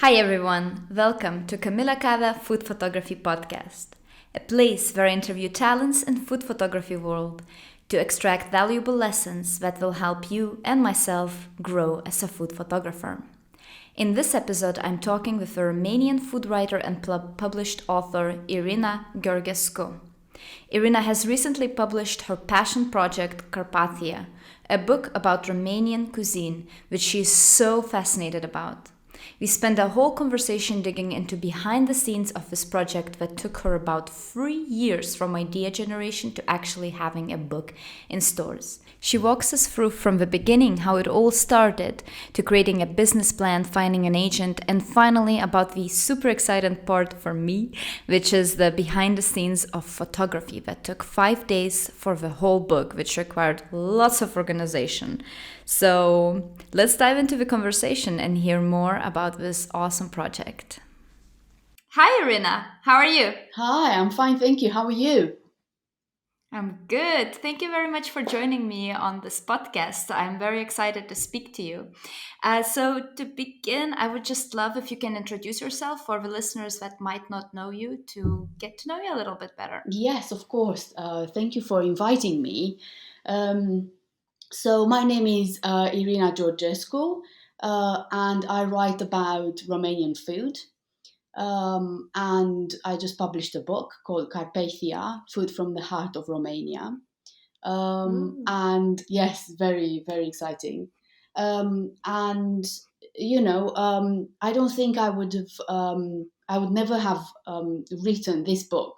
Hi everyone, welcome to Camila Cava Food Photography Podcast, a place where I interview talents in food photography world to extract valuable lessons that will help you and myself grow as a food photographer. In this episode, I'm talking with a Romanian food writer and published author Irina Georgescu. Irina has recently published her passion project Carpathia, a book about Romanian cuisine, which she is so fascinated about. We spent a whole conversation digging into behind the scenes of this project that took her about 3 years from idea generation to actually having a book in stores. She walks us through from the beginning how it all started, to creating a business plan, finding an agent, and finally about the super exciting part for me, which is the behind the scenes of photography that took 5 days for the whole book, which required lots of organization. So let's dive into the conversation and hear more about this awesome project. Hi, Irina. How are you? Hi, I'm fine, thank you. How are you? I'm good. Thank you very much for joining me on this podcast. I'm very excited to speak to you. So, to begin, I would just love if you can introduce yourself for the listeners that might not know you to get to know you a little bit better. Yes, of course. Thank you for inviting me. Um, my name is Irina Georgescu, and I write about Romanian food. And I just published a book called Carpathia, Food from the Heart of Romania. Ooh. And yes, very, very exciting. And I don't think I would never have written this book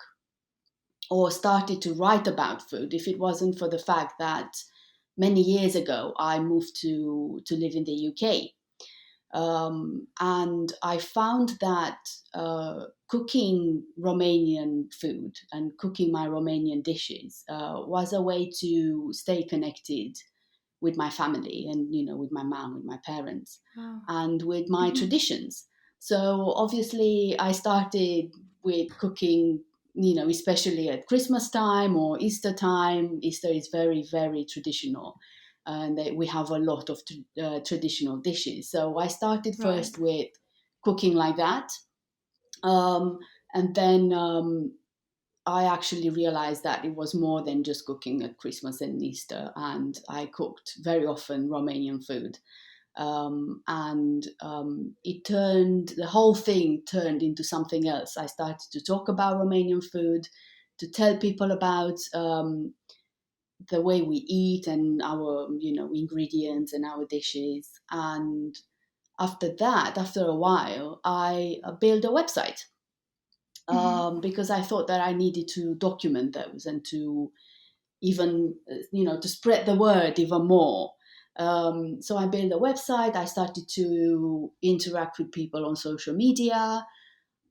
or started to write about food if it wasn't for the fact that many years ago I moved to live in the UK. And I found that cooking Romanian food and cooking my Romanian dishes was a way to stay connected with my family and, with my mom, with my parents, Wow. and with my Mhm. traditions. So obviously, I started with cooking, especially at Christmas time or Easter time. Easter is very, very traditional, and we have a lot of traditional dishes. So I started Right. first with cooking like that, um, and then I actually realized that it was more than just cooking at Christmas and Easter, and I cooked very often Romanian food. And the whole thing turned into something else. I started to talk about Romanian food, to tell people about the way we eat and our, ingredients and our dishes. And after that, after a while, I built a website Mhm. because I thought that I needed to document those and to even, to spread the word even more. So I built a website. I started to interact with people on social media,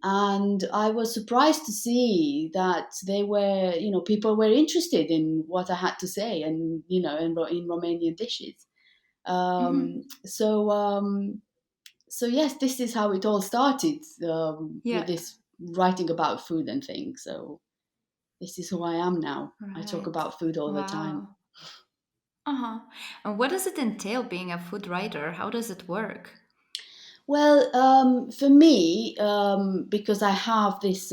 and I was surprised to see that people were interested in what I had to say, and in Romanian dishes. Mhm. Um, so um, so yes, this is how it all started, with Yeah. this writing about food and things. So this is who I am now. I talk Right. about food all the time. Wow. Uh-huh. And what does it entail being a food writer? How does it work? Well, for me, because I have this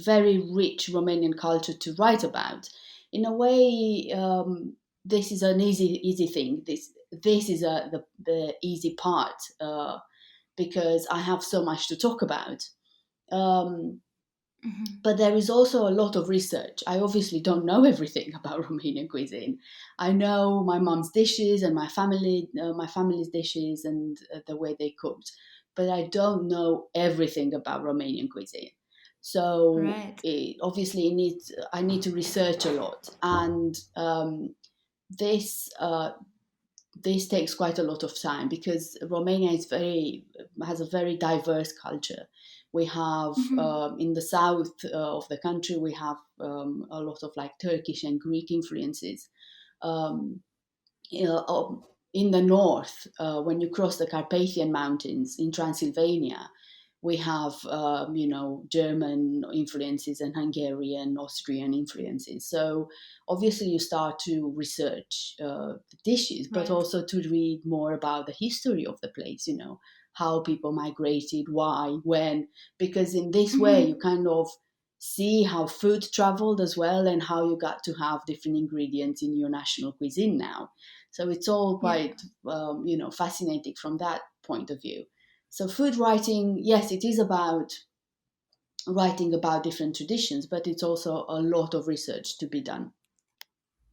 very rich Romanian culture to write about, in a way, this is an easy thing. This is the easy part, because I have so much to talk about. Um, Mhm. but there is also a lot of research. I obviously don't know everything about Romanian cuisine. I know my mom's dishes and my family's dishes and the way they cooked, but I don't know everything about Romanian cuisine. So Right. I need to research a lot, and this this takes quite a lot of time because Romania has a very diverse culture. We have Mhm. in the south of the country we have a lot of like Turkish and Greek influences. Um, in the north, when you cross the Carpathian Mountains in Transylvania, we have German influences and Hungarian, Austrian influences. So obviously you start to research the dishes, but Right. also to read more about the history of the place. how people migrated, why, when, because in this way you Mm-hmm. kind of see how food traveled as well, and how you got to have different ingredients in your national cuisine now. So it's all Yeah. quite, fascinating from that point of view. So food writing, yes, it is about writing about different traditions, but it's also a lot of research to be done.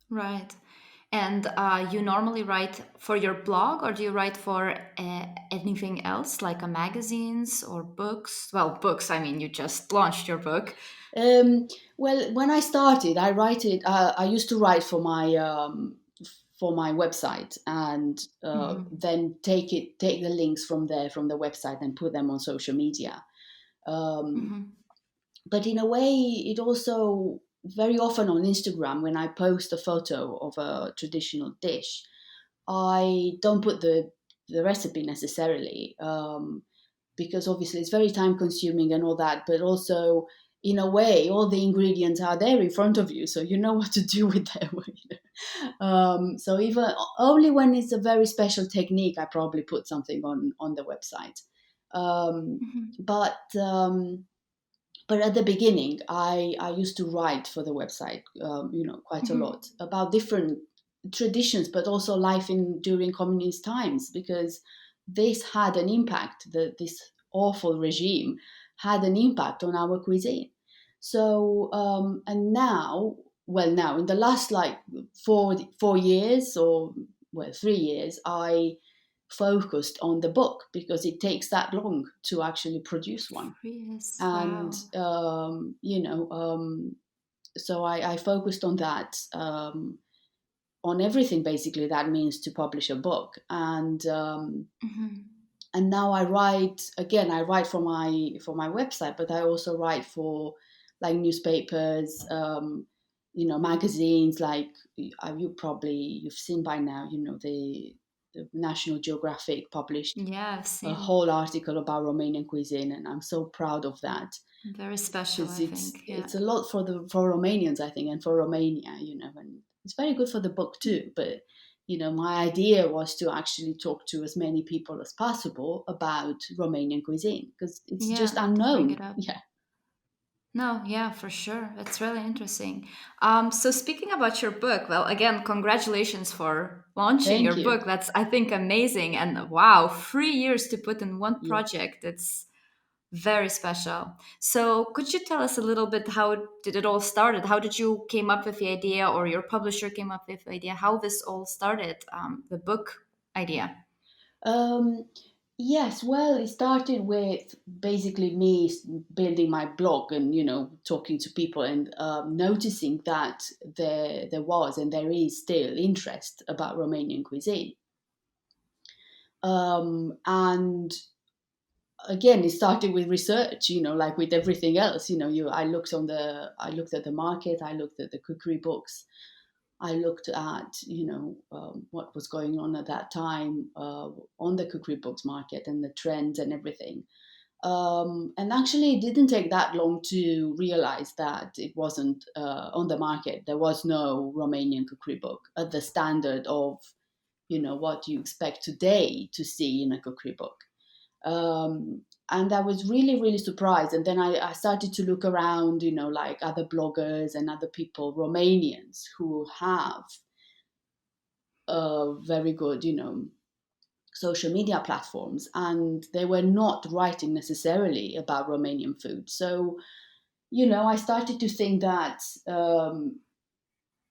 Right. And you normally write for your blog, or do you write for anything else, like magazines or books? Well, books, I mean, you just launched your book. Um, well, when I started, I write it. I used to write for my website, and Hmm. then take the links from there from the website and put them on social media. Um, Hmm. but in a way, it also very often on Instagram, when I post a photo of a traditional dish, I don't put the recipe necessarily, because obviously it's very time consuming and all that. But also, in a way, all the ingredients are there in front of you, so you know what to do with them. So even only when it's a very special technique, I probably put something on the website. Um, Hmm. but but at the beginning, I used to write for the website, quite a Hmm. lot about different traditions, but also life in during communist times, because this had an impact. This awful regime had an impact on our cuisine. So and now, well, now in the last like 4 years, or well 3 years, I focused on the book, because it takes that long to actually produce one. Yes. And Wow. so I focused on that, on everything basically that means to publish a book. Hmm. And now I write again. I write for my website, but I also write for like newspapers, magazines. Like you've seen by now, the National Geographic published Yeah, I've a seen. whole article about Romanian cuisine, and I'm so proud of that, Very special, because I think. Yeah. it's a lot for Romanians, I think, and for Romania, and it's very good for the book too. But my idea was to actually talk to as many people as possible about Romanian cuisine, because it's just Yeah, to bring unknown. it up. Yeah, No, yeah, for sure. It's really interesting. So speaking about your book, well, again, congratulations for launching your thank you. book. That's, I think, amazing. And wow, 3 years to put in one Yeah. project. It's very special. So could you tell us a little bit, how did it all started? How did you came up with the idea, or your publisher came up with the idea? How this all started, the book idea? Um, yes, well, it started with basically me building my blog, and talking to people, and noticing that there was and there is still interest about Romanian cuisine. And again, it started with research, like with everything else. I looked at the market, I looked at the cookery books, I looked at what was going on at that time, on the cookery books market, and the trends and everything. And actually, it didn't take that long to realize that it wasn't on the market. There was no Romanian cookery book at the standard of what you expect today to see in a cookery book. And I was really, really surprised. And then I started to look around, like other bloggers and other people, Romanians, who have very good, social media platforms, and they were not writing necessarily about Romanian food. So, I started to think that,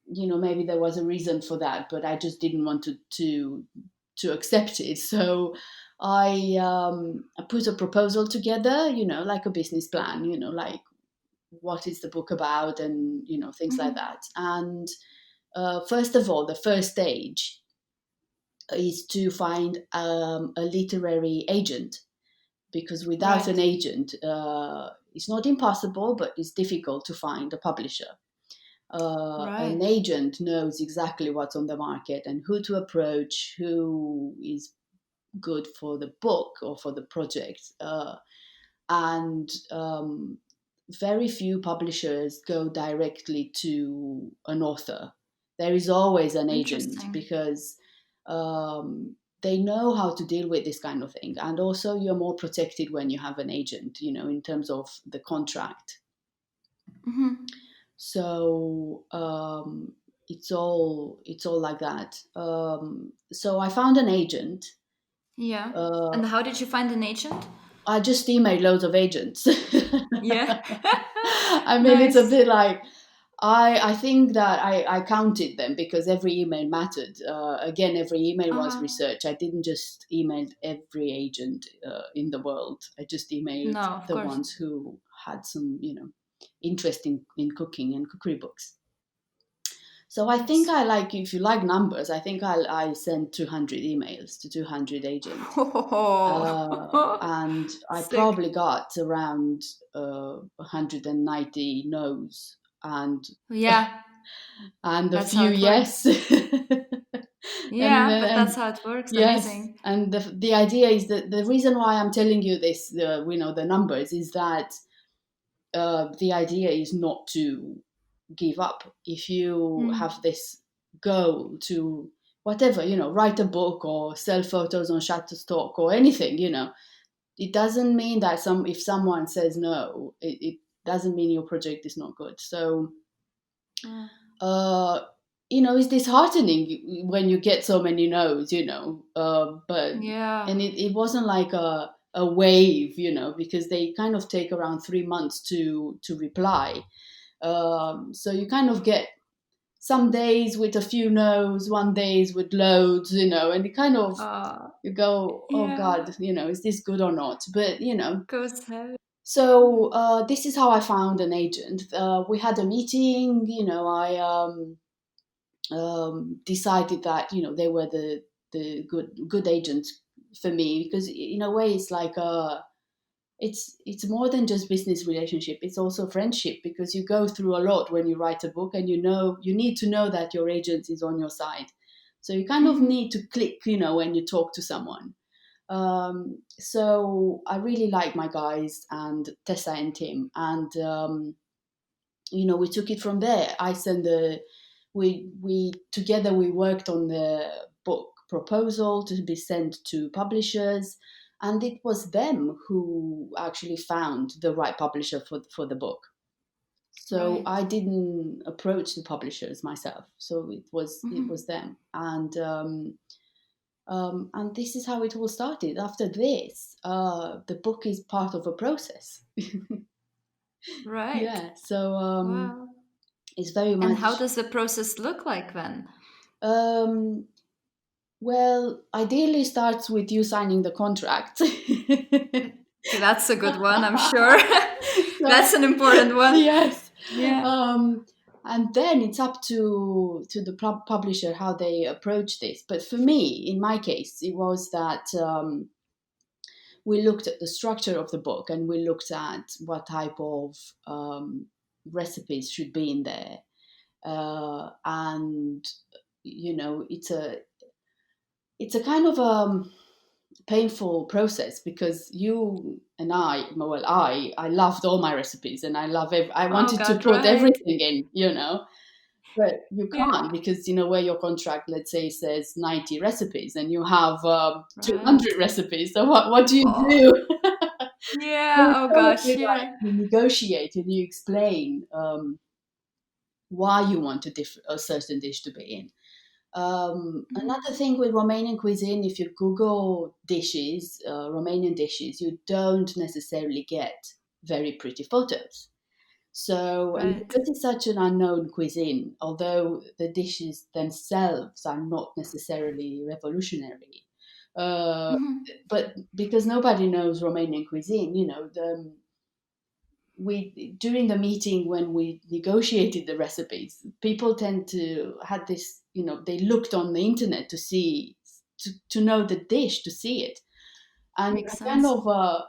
maybe there was a reason for that, but I just didn't want to accept it. So I put a proposal together, like a business plan, like what is the book about, and things like Hmm. that. And first of all, the first stage is to find a literary agent, because without an Right, agent, it's not impossible, but it's difficult to find a publisher. An right. agent knows exactly what's on the market and who to approach, who is good for the book or for the project. And very few publishers go directly to an author. There is always an agent, Interesting. because they know how to deal with this kind of thing, and also you're more protected when you have an agent, in terms of the contract. Mm-hmm. So it's all like that. So I found an agent. Yeah. uh, And how did you find an agent? I just emailed loads of agents. Yeah. I mean, it's a Nice. bit like, I think that I counted them because every email mattered. Again, every email was Uh-huh. research. I didn't just email every agent in the world. I just emailed No, of the course. ones who had some, interest in cooking and cookery books. So I think Nice. I like, if you like numbers, I think I sent 200 emails to 200 agents. And I Sick. probably got around 190 no's and Yeah, a that's how few it works. yes. and Yeah, but that's and how it works. yes, Amazing. and the idea is that the reason why I'm telling you this, the numbers, is that the idea is not to give up. If you have Mm. this goal to whatever, write a book or sell photos on Shutterstock or anything, it doesn't mean that if someone says no, it doesn't mean your project is not good. So Uh, uh it's disheartening when you get so many no's, but yeah. and it wasn't like a wave, because they kind of take around 3 months to reply. So you kind of get some days with a few no's, one days with loads, and you kind of, Uh, you go, oh yeah. God, is this good or not? But Goes heavy. so this is how I found an agent. We had a meeting. I decided that they were the good agents for me, because in a way it's like it's more than just business relationship. It's also friendship, because you go through a lot when you write a book, and you need to know that your agent is on your side. So you kind of Hmm. need to click, when you talk to someone. So I really like my guys, and Tessa and Tim, and we took it from there. I sent the we together we worked on the book proposal to be sent to publishers, and it was them who actually found the right publisher for the book. So Right. I didn't approach the publishers myself. So it was Hmm. them, and this is how it all started. After this, the book is part of a process. Right. Yeah, so Wow. it's very And how much. does the process look like then? Um, well, ideally starts with you signing the contract. That's a good one, I'm sure. So That's an important one. yes, Yeah. um, and then it's up to the publisher how they approach this. But for me, in my case, it was that we looked at the structure of the book, and we looked at what type of recipes should be in there, and it's a kind of painful process, because you and I loved all my recipes, and I Oh wanted to God, put right. everything in, but you Yeah. can't, because where your contract, let's say, says 90 recipes, and you have Right. 200 recipes. So what do you Oh, do? So yeah. it's Oh kind of, gosh, like, yeah. you negotiate and you explain why you want a certain dish to be in. Another Mhm. thing with Romanian cuisine, if you Google dishes, Romanian dishes, you don't necessarily get very pretty photos. So, and Right. because it's such an unknown cuisine, although the dishes themselves are not necessarily revolutionary, uh, Mhm. but because nobody knows Romanian cuisine, we during the meeting when we negotiated the recipes, people tend to had this, they looked on the internet to see, to know the dish, to see it. And Makes I kind sense. of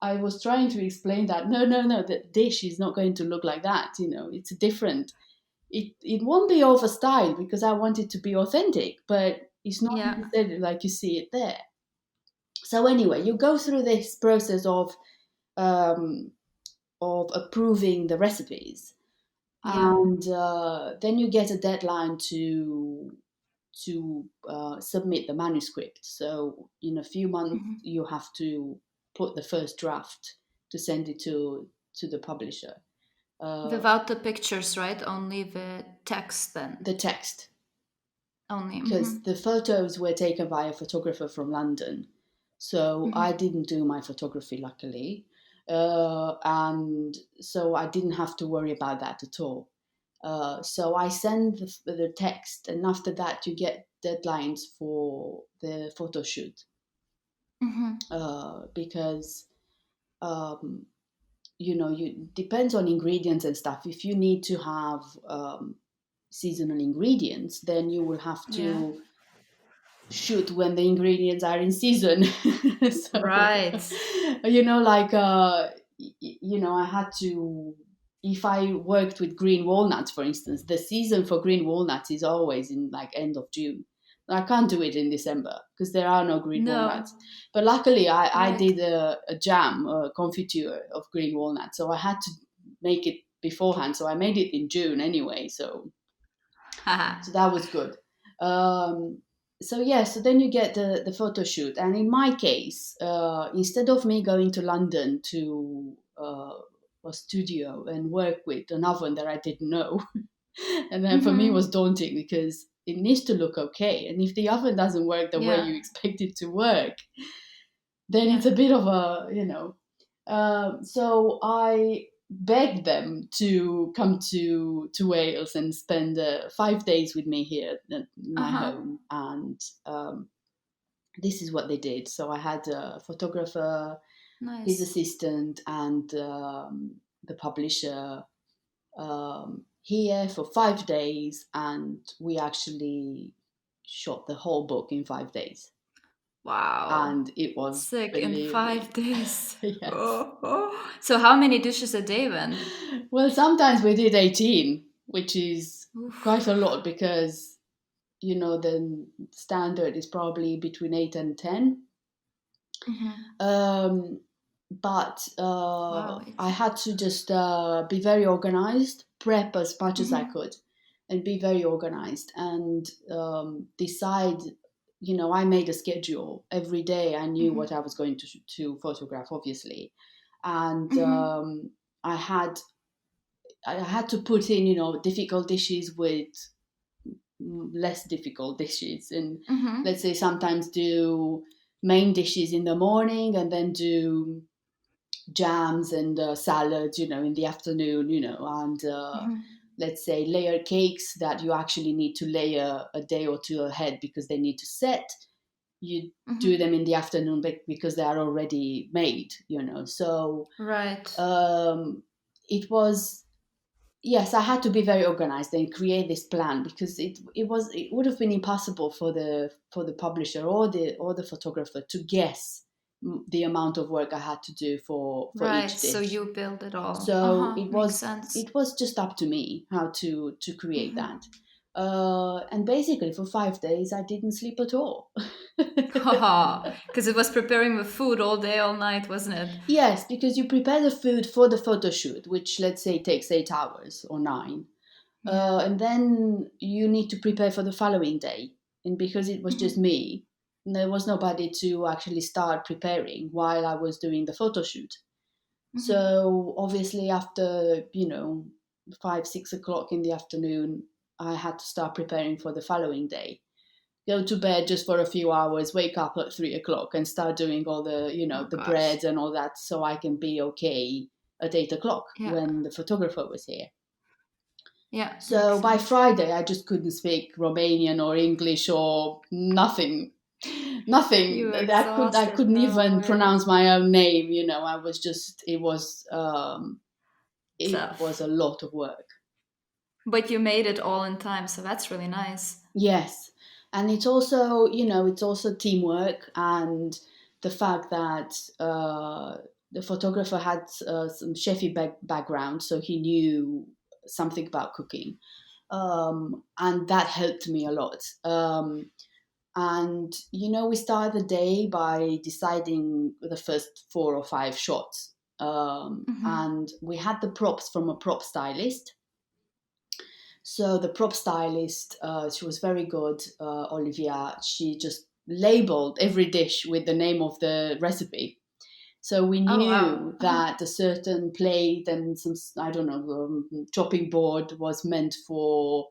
I was trying to explain that no, no, no, the dish is not going to look like that. It's different. It won't be over style, because I want it to be authentic, but it's not Yeah. necessarily like you see it there. So anyway, you go through this process um, of approving the recipes, Yeah. and then you get a deadline submit the manuscript. So in a few months, Mm-hmm. you have to put the first draft to send it to the publisher. Without the pictures, right? Only the text then. The text, Only. Mm-hmm. because the photos were taken by a photographer from London. So I Mm-hmm. didn't do my photography, luckily. And so I didn't have to worry about that at all. So I send the text, and after that, you get deadlines for the photo shoot, Mm-hmm. because um, you depends on ingredients and stuff. If you need to have seasonal ingredients, then you will have Yeah. to shoot when the ingredients are in season. So Right. like I had to, if I worked with green walnuts, for instance, the season for green walnuts is always in like end of June. I can't do it in December because there are no green No. walnuts. But luckily I Right. did a jam, a confiture of green walnuts, so I had to make it beforehand, so I made it in June anyway, Haha. so that was good. Um, so yeah, so then you get the photo shoot, and in my case, instead of me going to London to a studio and work with an oven that I didn't know, and then for me it Mm-hmm. was daunting because it needs to look okay, and if the oven doesn't work the way Yeah. you expect it to work, then Yeah. it's a bit of a so I begged them to come to Wales and spend 5 days with me here at my Uh-huh. home, and this is what they did. So I had a photographer, his Nice. assistant, and the publisher here for 5 days, and we actually shot the whole book in 5 days, Wow. and it was, Sick in believe me, 5 days. yes. Oh, oh. So how many dishes a day then? Well, sometimes we did 18, which is quite a Oof. lot because, the standard is probably between 8 and 10. Mm-hmm. Um, but Wow. I It's, had to just be very organized, prep as much as I mm-hmm. could, and be very organized and decide. I made a schedule every day. I knew Mm-hmm. what I was going to photograph, obviously, and Mm-hmm. I had I had to put in, difficult dishes with less difficult dishes, and Mm-hmm. let's say sometimes do main dishes in the morning and then do jams and salads, in the afternoon, and Mm-hmm. let's say layer cakes that you actually need to layer a day or two ahead because they need to set. You do Mm-hmm. them in the afternoon because they are already made, So Right. um, it was, yes, I had to be very organized and create this plan because it would have been impossible for the publisher or the photographer to guess the amount of work I had to do for Right. each So dish. you build it all. So Uh-huh. it Makes was sense. it was just up to me how to create Mm-hmm. that. And basically for 5 days I didn't sleep at all. Haha. Because it was preparing the food all day, all night, wasn't it? Yes, because you prepare the food for the photo shoot, which let's say takes 8 hours or 9. Yeah. And then you need to prepare for the following day. And because it was just Mm-hmm. me, there was nobody to actually start preparing while I was doing the photo shoot. Mm-hmm. So obviously, after 5, 6 o'clock in the afternoon, I had to start preparing for the following day. Go to bed just for a few hours, wake up at 3 o'clock, and start doing all the Oh the gosh. breads and all that, so I can be okay at 8 o'clock Yeah. when the photographer was here. Yeah. Makes So by sense. Friday, I just couldn't speak Romanian or English or nothing. You Nothing. were I exhausted. couldn't No even way. pronounce my own name. I was just. It was Tough. a lot of work. But you made it all in time, so that's really nice. Yes, and it's also teamwork, and the fact that the photographer had some chefy background, so he knew something about cooking, and that helped me a lot. And we started the day by deciding the first 4 or 5 shots, Mm-hmm. and we had the props from a prop stylist. So the prop stylist, she was very good, Olivia. She just labeled every dish with the name of the recipe. So we Oh wow. knew that a certain plate and some, I don't know, chopping board was meant for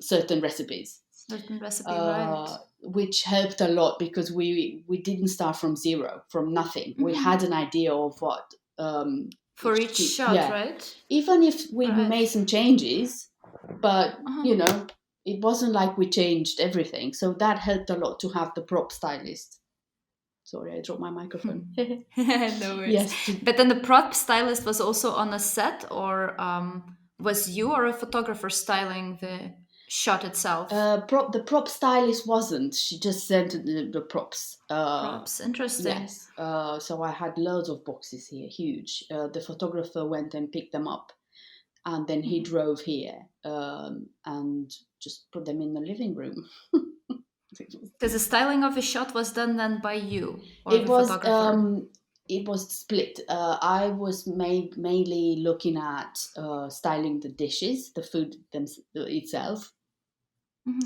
certain recipes, Certain recipe, right? which helped a lot because we didn't start from zero, from nothing. We had an idea of what For each shot, yeah, right? even if we Right. made some changes, but Uh-huh. it wasn't like we changed everything. So that helped a lot to have the prop stylist. Sorry, I dropped my microphone. No worries. Yes, But then the prop stylist was also on a set, or was you or a photographer styling the shot itself? the prop stylist wasn't. She just sent the props. Props, interesting. Yes. So I had loads of boxes here, huge. The photographer went and picked them up, and then he drove here and just put them in the living room. Because the styling of the shot was done then by you or It the was photographer. it was split. I was mainly looking at styling the dishes, the food itself,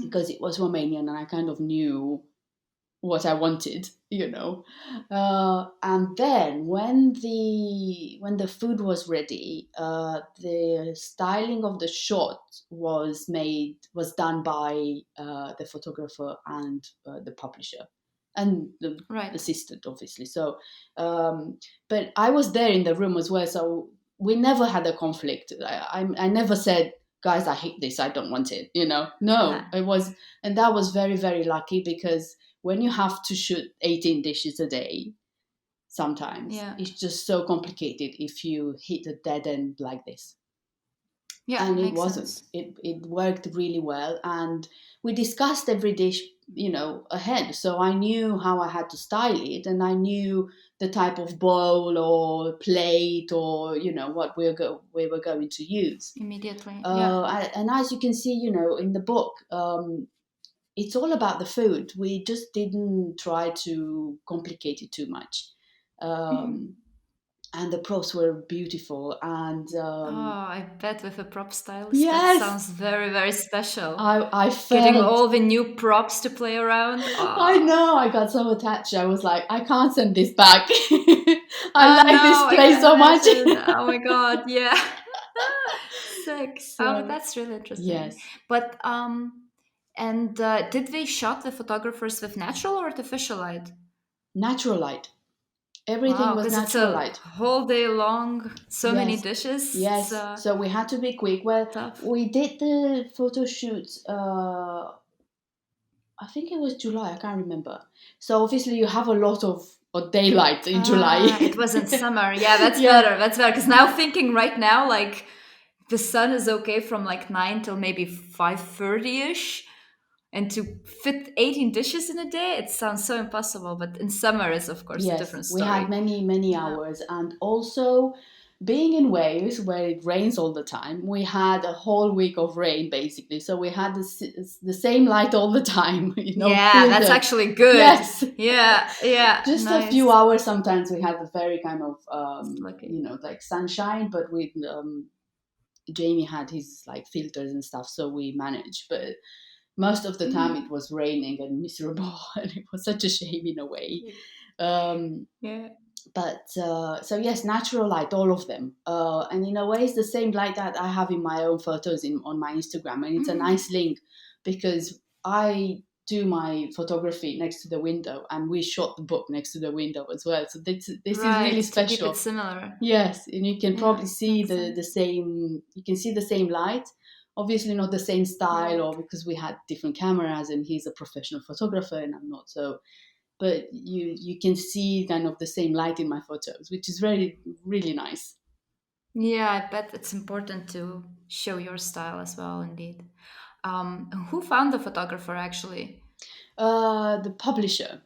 because it was Romanian, and I kind of knew what I wanted, And then when the food was ready, the styling of the shot was done by the photographer and the publisher and the Right. assistant, obviously. So, but I was there in the room as well, so we never had a conflict. I never said, "Guys, I hate this. I don't want it." No, it was, and that was very, very lucky because when you have to shoot 18 dishes a day, sometimes Yeah. it's just so complicated if you hit a dead end like this. Yeah, And it makes wasn't. sense. It worked really well. And we discussed every dish, ahead. So I knew how I had to style it, and I knew the type of bowl or plate or, what we were going to use. Immediately. Yeah. And as you can see, in the book, it's all about the food. We just didn't try to complicate it too much. Um, and the props were beautiful. And Oh, I bet with a prop stylist, that yes, sounds very, very special. I Getting felt, all the new props to play around. I Oh, know, I got so attached. I was like, I can't send this back. I oh like this no, I place can so much. imagine. Oh my god, yeah. Sick. Oh, but So, that's really interesting. yes, But and did they shot the photographers with natural or artificial light? natural light. Everything Wow, was because it's natural a light. whole day long, so many Yes, dishes. It's yes. So we had to be quick. Well, tough. we did the photo shoot. I think it was July. I can't remember. So obviously you have a lot of daylight in July. Ah, it was in summer. Yeah, that's Yeah. better. That's better. Because now thinking right now, like the sun is okay from like 9 till maybe 5:30 ish, and to fit 18 dishes in a day, it sounds so impossible. But in summer is of course a Yes, different we had story. many, many Yeah. hours. And also, being in Wales, where it rains all the time, we had a whole week of rain basically. So we had the same light all the time, Yeah, that's filtered. actually good. Yes. Yeah, yeah, Just a few nice. hours sometimes we had a very kind of, Lucky. like sunshine, but with Jamie had his like filters and stuff, so we managed. But most of the time it was raining and miserable, and it was such a shame in a way. Um, Yeah. but so yes, natural light, all of them, and in a way it's the same light that I have in my own photos on my Instagram, and it's a nice link because I do my photography next to the window, and we shot the book next to the window as well. So this is Right, really to keep it special. similar. Yes, and you can Yeah, probably see makes the sense. same. You can see the same light. Obviously, not the same style, Right. or because we had different cameras, and he's a professional photographer, and I'm not. So, but you can see kind of the same light in my photos, which is really really nice. Yeah, I bet it's important to show your style as well, indeed. Who found the photographer actually? The publisher,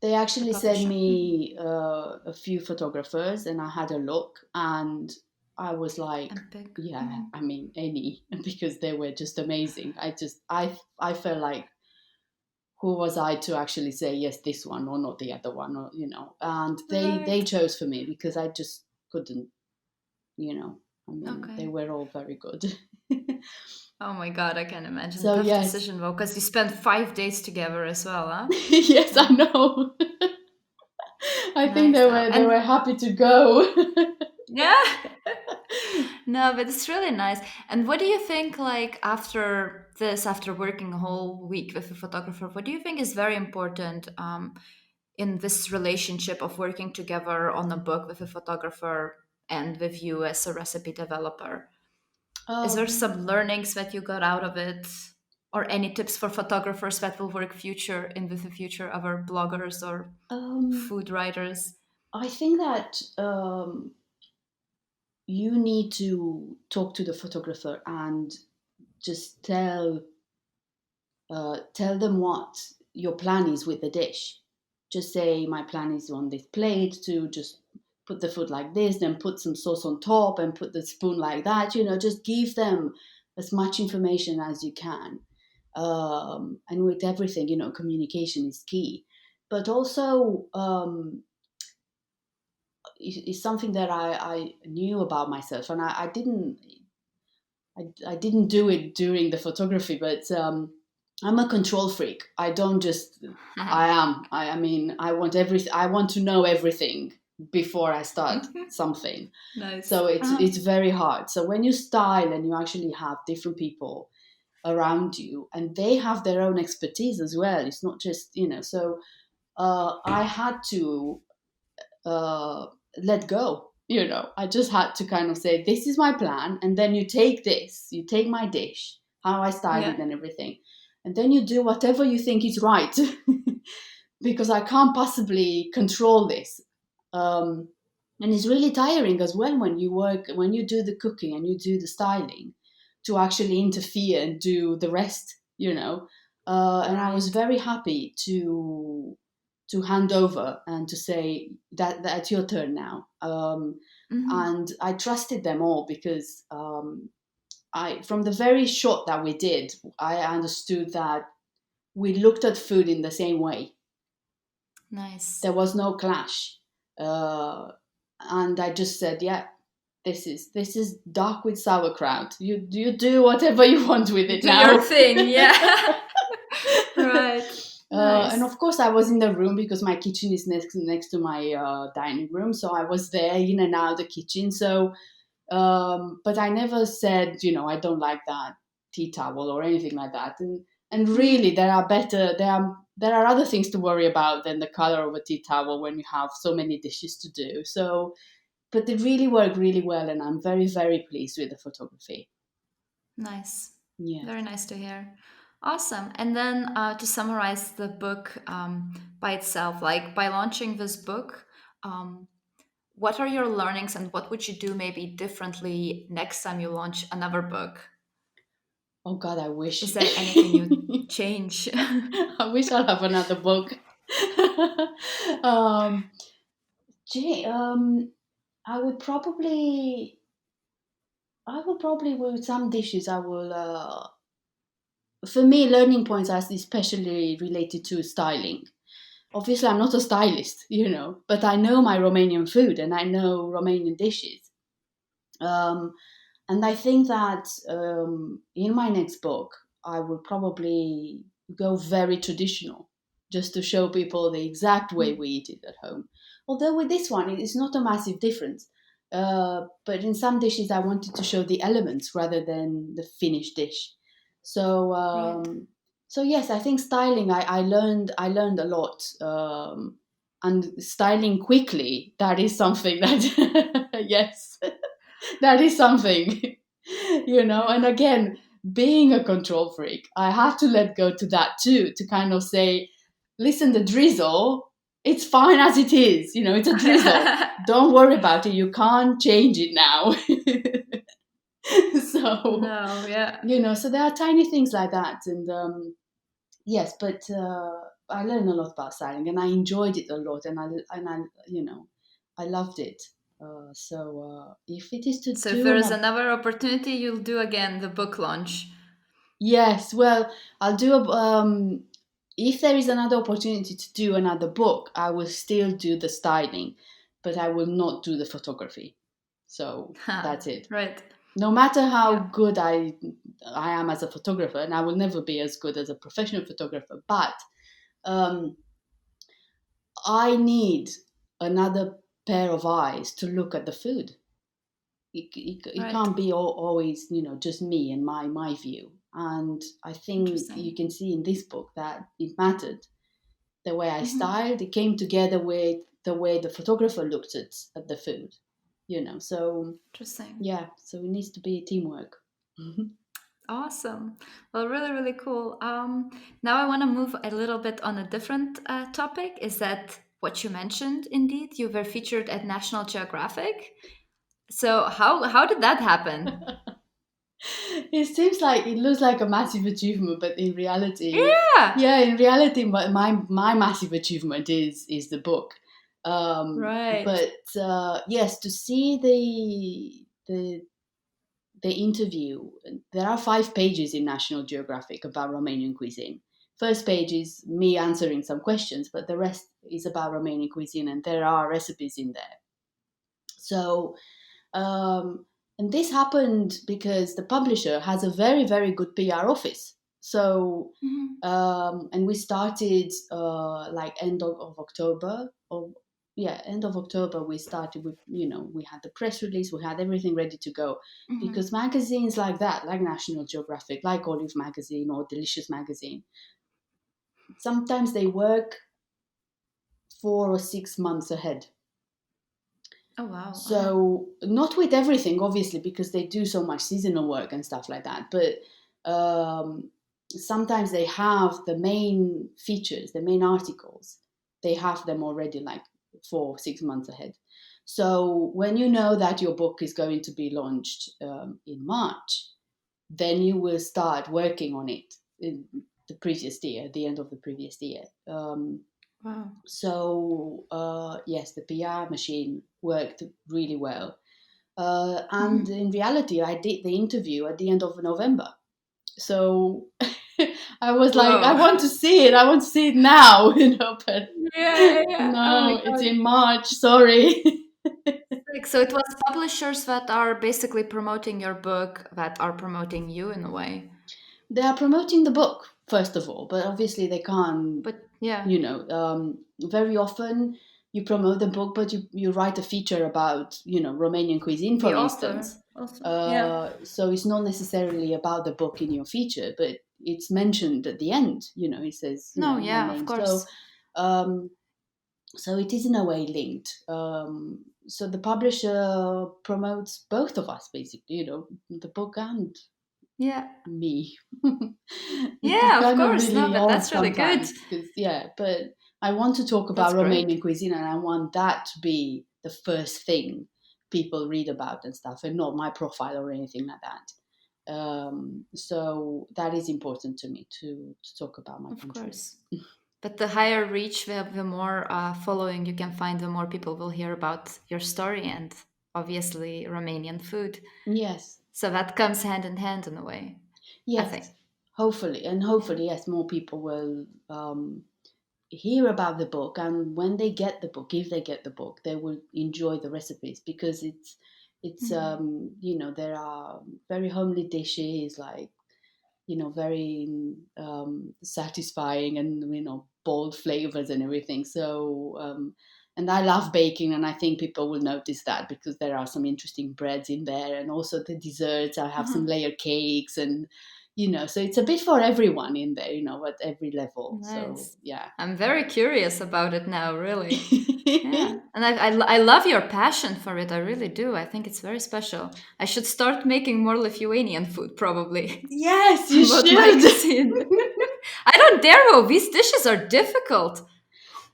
they The actually sent publisher. me a few photographers, and I had a look, and I was like, And pick. yeah, I mean any, because they were just amazing. I felt like, who was I to actually say yes, this one or not the other one, or and they Right. chose for me because I just couldn't, you know. I mean, they Okay. were all very good. Oh my God, I can imagine. So Tough yes, decision though, because you spent 5 days together as well, huh? yes, I Yeah. know. I think Nice though. they were And happy to go. yeah. No, but it's really nice. And what do you think, like, after this, after working a whole week with a photographer, what do you think is very important in this relationship of working together on a book with a photographer and with you as a recipe developer? Is there um, some learnings that you got out of it? Or any tips for photographers that will work future in with the future other bloggers or um, food writers? I think that you need to talk to the photographer and just tell them what your plan is with the dish. Just say, my plan is on this plate to just put the food like this, then put some sauce on top and put the spoon like that. Just give them as much information as you can. And with everything, communication is key. But also, it's something that I knew about myself, and I didn't do it during the photography, but I'm a control freak. I don't just. I am. I mean, I want everything. I want to know everything before I start something. Nice. So it's very hard. So when you style and you actually have different people around you, and they have their own expertise as well. It's not just. So I had to uh, let go. I just had to kind of say, this is my plan. And then you take this, you take my dish, how I styled it Yeah. and everything. And then you do whatever you think is right because I can't possibly control this. Um, and it's really tiring as well when you do the cooking and you do the styling to actually interfere and do the rest. And I was Right. very happy to hand over and to say that's your turn now. Hmm. And I trusted them all because I, from the very shot that we did, I understood that we looked at food in the same way. Nice. There was no clash, and I just said, "Yeah, this is duck with sauerkraut. You do whatever you want with You it do your now." thing, yeah. Right. And Nice. of course, I was in the room because my kitchen is next to my dining room, so I was there in and out the kitchen. So, but I never said, I don't like that tea towel or anything like that. And really, Mhm. there are other things to worry about than the color of a tea towel when you have so many dishes to do. So, but it really worked really well, and I'm very very pleased with the photography. Nice. Yes. Very nice to hear. Awesome. And then to summarize the book by itself, like by launching this book, um, what are your learnings and what would you do maybe differently next time you launch another book? Oh God, I Is wish. there anything you change? I wish I'll have another book. um, gee, I would probably with some dishes. I will. For me, learning points are especially related to styling. Obviously, I'm not a stylist, but I know my Romanian food and I know Romanian dishes. Um, and I think that in my next book, I will probably go very traditional just to show people the exact way we eat it at home. Although with this one, it's not a massive difference. But in some dishes, I wanted to show the elements rather than the finished dish. So, Right. so yes, I think styling. I learned a lot, and styling quickly. That is something that yes, that is something, and again, being a control freak, I had to let go to that too, to kind of say, listen, the drizzle, it's fine as it is, it's a drizzle, don't worry about it, you can't change it now. So, No, yeah. so there are tiny things like that. And yes, but I learned a lot about styling and I enjoyed it a lot, and I I loved it. So if it is to So if do there is another. another opportunity, you'll do again the book launch. Yes, well, I'll do if there is another opportunity to do another book, I will still do the styling, but I will not do the photography. So Ha, that's it. right. No matter how Yeah. good I am as a photographer, and I will never be as good as a professional photographer, but um, I need another pair of eyes to look at the food. It Right. can't be always, just me and my view. And I think you Interesting. can see in this book that it mattered. The way I Hmm. styled, it came together with the way the photographer looked at the food. So Interesting. yeah, so it needs to be teamwork. Awesome. Well, really, really cool. Now I want to move a little bit on a different topic. Is that what you mentioned? Indeed, you were featured at National Geographic. So how did that happen? It looks like a massive achievement, but in reality, Yeah. yeah, in reality, my massive achievement is the book. Right. But yes, to see the interview, there are 5 pages in National Geographic about Romanian cuisine. First page is me answering some questions, but the rest is about Romanian cuisine, and there are recipes in there. So um, and this happened because the publisher has a very, very good PR office. So, Mhm. and we started like end of October. Or yeah, end of October we started with, we had the press release, we had everything ready to go. Mhm. Because magazines like that, like National Geographic, like Olive Magazine or Delicious Magazine, sometimes they work 4 or 6 months ahead. Oh wow. So not with everything, obviously, because they do so much seasonal work and stuff like that. But sometimes they have the main features, the main articles. They have them already like 4 6 months ahead. So when you know that your book is going to be launched in March, then you will start working on it in the previous year, the end of the previous year. Wow. So yes, the PR machine worked really well. And Mhm. in reality, I did the interview at the end of November. So I was like, I Whoa. want to see it. I want to see it now, but Yeah, yeah, yeah. Oh my no, it's God. in March. Sorry. Like, so it was publishers that are basically promoting your book that are promoting you in a way. They are promoting the book, first of all, but obviously they can't, But yeah, very often you promote the book, but you write a feature about, Romanian cuisine, the for author instance. also. Yeah. So it's not necessarily about the book in your feature, but it's mentioned at the end, it says, No, my yeah, of name. So, course. um, so it is in a way linked. So the publisher promotes both of us, basically, the book and Yeah. me. It's Yeah, of kind of course. No, really but odd that's really good. sometimes because, yeah, but I want to talk That's about great. Romanian cuisine and I want that to be the first thing people read about and stuff, and not my profile or anything like that. So that is important to me to talk about my Of country. course. But the higher reach, the more following you can find, the more people will hear about your story and obviously Romanian food. Yes, So that comes hand in hand in a way, I think. yes, hopefully, and Yeah. hopefully, yes, more people will hear about the book, and when they get the book, if they get the book, they will enjoy the recipes because it's Mhm. there are very homely dishes, like, very satisfying, and bold flavors and everything. So and I love baking, and I think people will notice that because there are some interesting breads in there, and also the desserts. I have some layer cakes, and so it's a bit for everyone in there, at every level. So Nice. yeah. I'm very curious about it now, really. Yeah. And I love your passion for it. I really do. I think it's very special. I should start making more Lithuanian food, probably. Yes, you Promote my should. cuisine. I don't dare though. These dishes are difficult.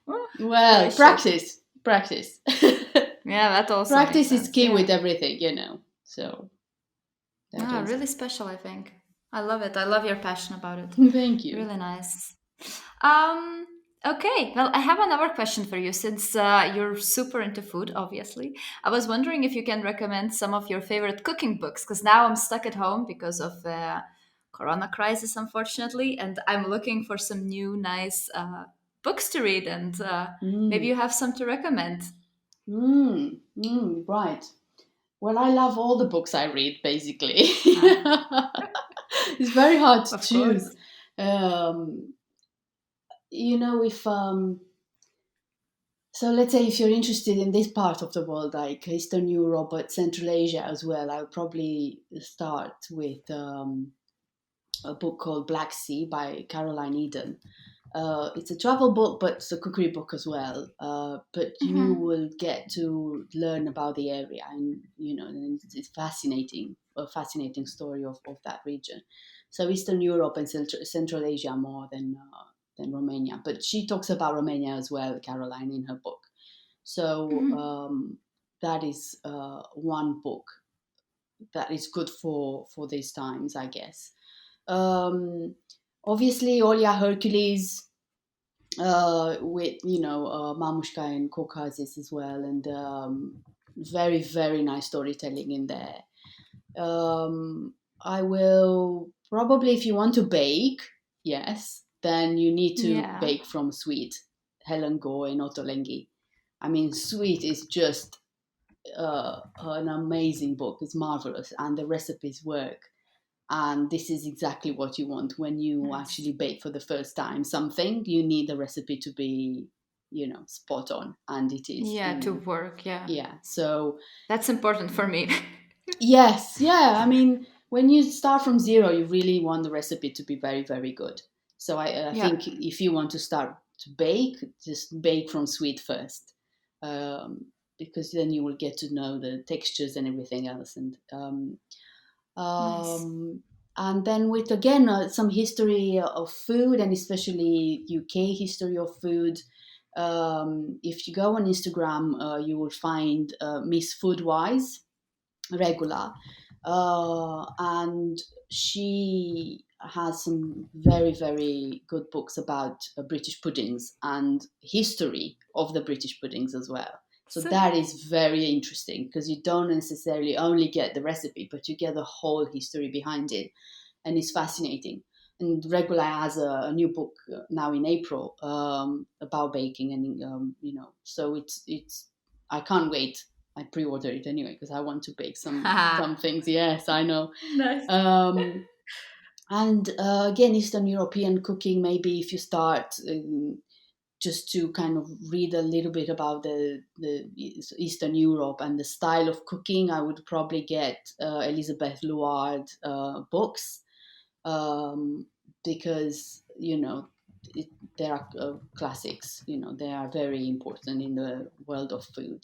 Oh, but I Well, should. practice. Yeah, that also makes Practice is sense. key Yeah. with everything, so that Ah, is. really special, I think. I love it. I love your passion about it. Thank you. Really nice. Um, okay, well, I have another question for you since you're super into food, obviously. I was wondering if you can recommend some of your favorite cooking books because now I'm stuck at home because of the corona crisis, unfortunately, and I'm looking for some new, nice books to read, and maybe Mm. you have some to recommend. Right. Well, I love all the books I read, basically. Ah, It's very hard to of choose. course. Um, if so, let's say if you're interested in this part of the world, like Eastern Europe, but Central Asia as well, I would probably start with a book called Black Sea by Caroline Eden. It's a travel book, but it's a cookery book as well. But you Hmm. will get to learn about the area, and and it's fascinating, a fascinating story of that region. So Eastern Europe and Central Asia more than Romania. But she talks about Romania as well, Caroline, in her book. So Hmm. that is one book that is good for these times, I guess. Um, Obviously, Olia Hercules with Mamushka and Caucasus as well, and very very nice storytelling in there. I will probably, if you want to bake, yes, then you need to Yeah. bake from Sweet, Helen Go and Ottolenghi. I mean, Sweet is just an amazing book. It's marvelous, and the recipes work. And this is exactly what you want when you Nice. actually bake for the first time something. You need the recipe to be, spot on, and it is. Yeah, to work. Yeah. Yeah. So That's important for me. yes, yeah. I mean, when you start from zero, you really want the recipe to be very, very good. So I Yeah. think if you want to start to bake, just bake from sweet first, um, because then you will get to know the textures and everything else. Nice. Um, and then with again some history of food, and especially UK history of food. If you go on Instagram, you will find Miss Foodwise regular, and she has some very very good books about British puddings and history of the British puddings as well. So So, that is very interesting because you don't necessarily only get the recipe, but you get the whole history behind it, and it's fascinating. And Regula has a new book now in April about baking, and so it's I can't wait. I pre-order it anyway because I want to bake some things. Yes, I know. nice. Um, and again, Eastern European cooking. Maybe if you start just to kind of read a little bit about the Eastern Europe and the style of cooking, I would probably get Elizabeth Luard books, um, because it, they are classics. They are very important in the world of food,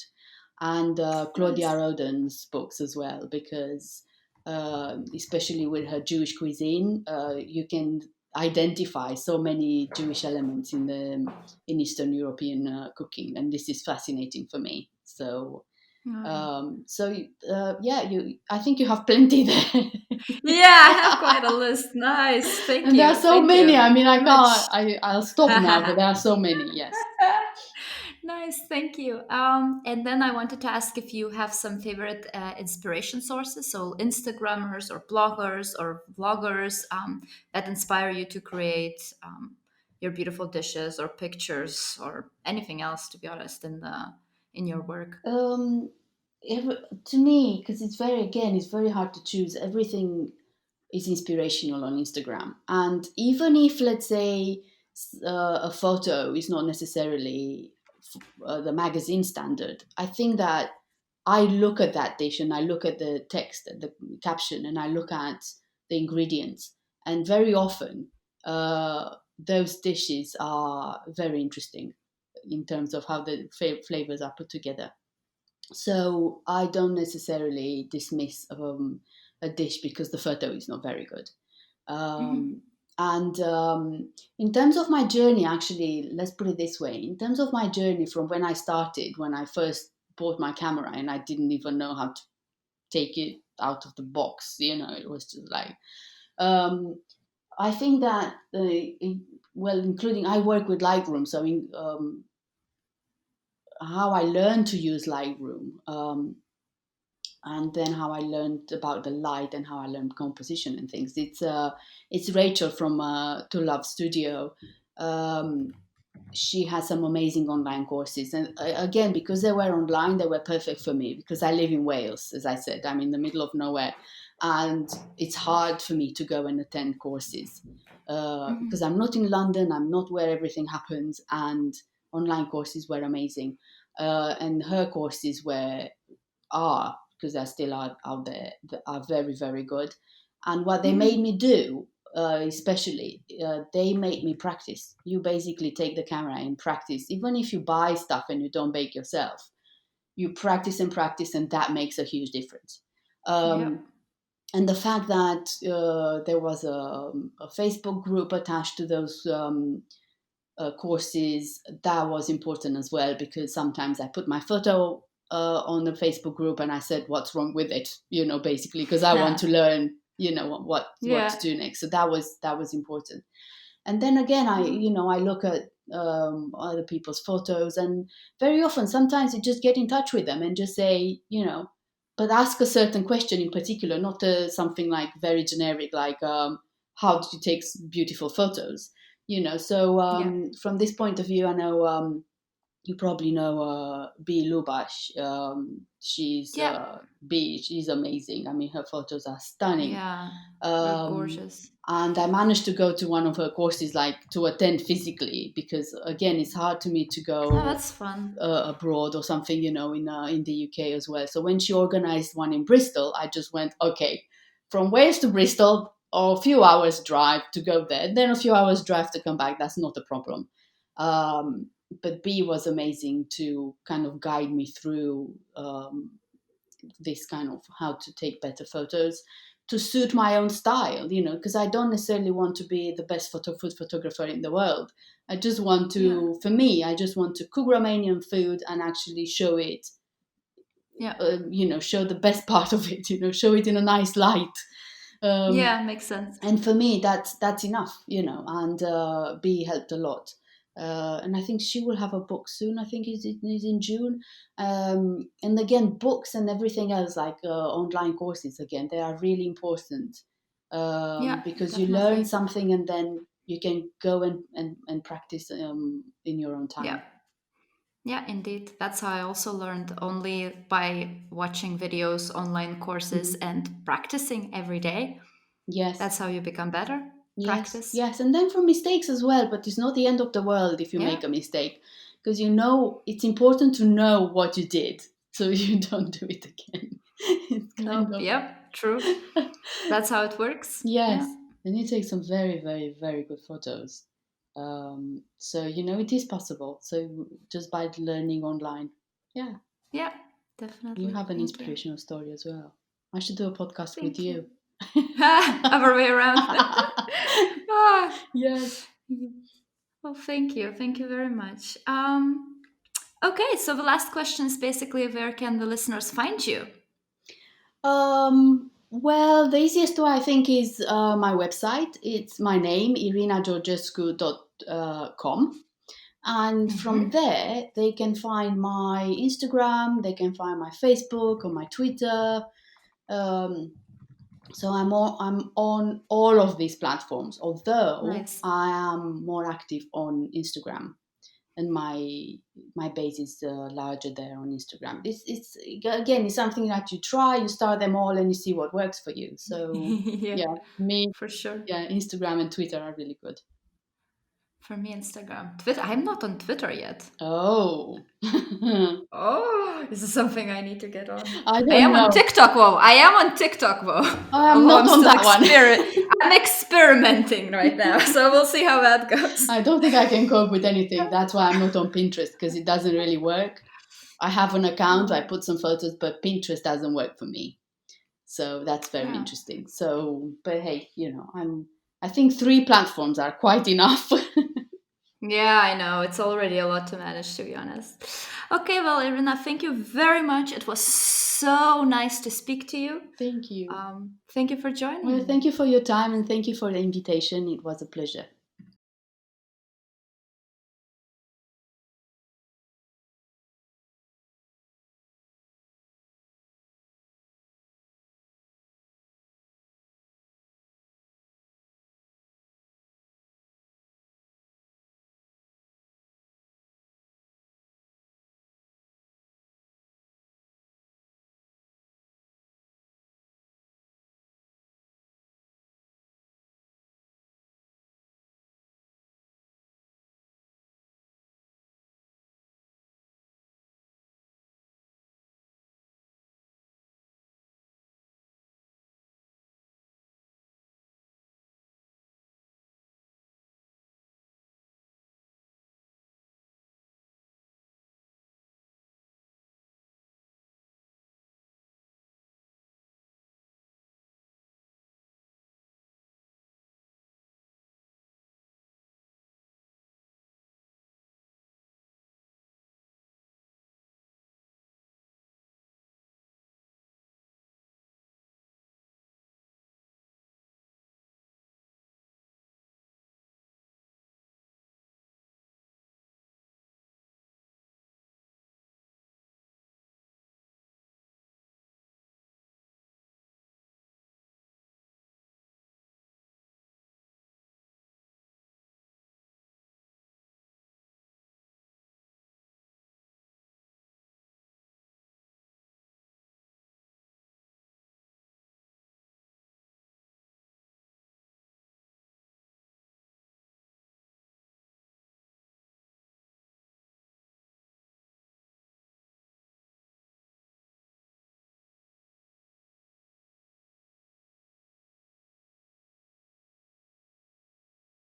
and Claudia Nice. Roden's books as well, because especially with her Jewish cuisine, you can identify so many Jewish elements in Eastern European cooking, and this is fascinating for me. So Oh. yeah, you. I think you have plenty there. Yeah, I have quite a list. Nice. Thank And there are you. so Thank many. you I mean, I very much. can't. I'll stop now, but there are so many. Yes. Nice, thank you. And then I wanted to ask if you have some favorite inspiration sources, so Instagrammers or bloggers or vloggers that inspire you to create your beautiful dishes or pictures or anything else, to be honest, in your work. Um, to me, because it's very hard to choose. Everything is inspirational on Instagram, and even if, let's say, a photo is not necessarily the magazine standard, I think that I look at that dish and I look at the text, the caption, and I look at the ingredients, and very often those dishes are very interesting in terms of how the flavors are put together. So I don't necessarily dismiss a dish because the photo is not very good. Mhm. Um, and in terms of my journey, actually, let's put it this way: in terms of my journey from when I started, when I first bought my camera, and I didn't even know how to take it out of the box, it was just like, um, I think that, well, including I work with Lightroom, so how I learned to use Lightroom. And then how I learned about the light and how I learned composition and things. It's Rachel from To Love Studio. Um, she has some amazing online courses. And again, because they were online, they were perfect for me because I live in Wales, as I said. I'm in the middle of nowhere. And it's hard for me to go and attend courses because I'm not in London, I'm not where everything happens. And online courses were amazing. And her courses are, because they're still out there, are very, very good. And what they made me do, especially, they made me practice. You basically take the camera and practice. Even if you buy stuff and you don't bake yourself, you practice and practice, and that makes a huge difference. Yeah. And the fact that there was a Facebook group attached to those courses, that was important as well, because sometimes I put my photo on the Facebook group and I said, what's wrong with it? Basically, because I want to learn, what to Yeah. do next. So that was important. And then again, I look at other people's photos, and very often, sometimes you just get in touch with them and just say, but ask a certain question in particular, not something like very generic, like how do you take beautiful photos? So Yeah. from this point of view, I know you probably know B. Lubash. She's Yeah. B. She's amazing. I mean, her photos are stunning. Yeah. They're Um, gorgeous. and I managed to go to one of her courses, like to attend physically, because again, it's hard to me to Oh, go that's fun. abroad or something, in the UK as well. So when she organized one in Bristol, I just went, okay, from Wales to Bristol, or a few hours drive to go there, and then a few hours drive to come back. That's not a problem. But B was amazing to kind of guide me through this kind of how to take better photos to suit my own style, because I don't necessarily want to be the best food photographer in the world. I just want Yeah. to, for me, I just want to cook Romanian food and actually show it, Yeah. show the best part of it, show it in a nice light. Um, Yeah, makes sense. and for me, that's enough, and B helped a lot. And I think she will have a book soon. I think is in June. And again, books and everything else, like online courses, again, they are really important, Yeah, because you learn definitely. something and then you can go and practice in your own Yeah. time. Yeah, indeed. That's how I also learned, only by watching videos, online courses, Mhm. and practicing every day. Yes. That's how you become better. Yes, Practice. yes, and then from mistakes as well. But it's not the end of the world if you Yeah. make a mistake, because it's important to know what you did so you don't do it again. It's kind No, of yeah, true. That's how it works. Yeah. yes, and you take some very, very, very good photos. So it is possible. So just by learning online, yeah, Yeah, you definitely. have an Thank you. inspirational story as well. I should do a podcast with Thank you. you. Other way around. Ah. Yes. Well, thank you. Thank you very much. Okay, so the last question is basically, where can the listeners find you? Well, the easiest way I think is my website. It's my name, irinageorgescu.com. And from Mm-hmm. there, they can find my Instagram, they can find my Facebook or my Twitter. Um, so I'm on all of these platforms, although Nice. I am more active on Instagram, and my base is larger there on Instagram. It's again, it's something that you try, you start them all, and you see what works for you. So Yeah, yeah, me, for sure. yeah, Instagram and Twitter are really good. For me, Instagram. Twitter. I'm not on Twitter yet. Oh, Oh, this is something I need to get on. I I don't am on know. TikTok though. I am on TikTok though. I am Although not I'm on still that one. I'm experimenting right now, so we'll see how that goes. I don't think I can cope with anything. That's why I'm not on Pinterest, because it doesn't really work. I have an account, I Oh, put some photos, but Pinterest doesn't work for me. So that's very yeah. interesting. So, but hey, I think 3 platforms are quite enough. Yeah, I know. It's already a lot to manage, to be honest. Okay, well, Irina, thank you very much. It was so nice to speak to you. Thank you. Thank you for Well, joining thank me. you for your time and thank you for the invitation. It was a pleasure.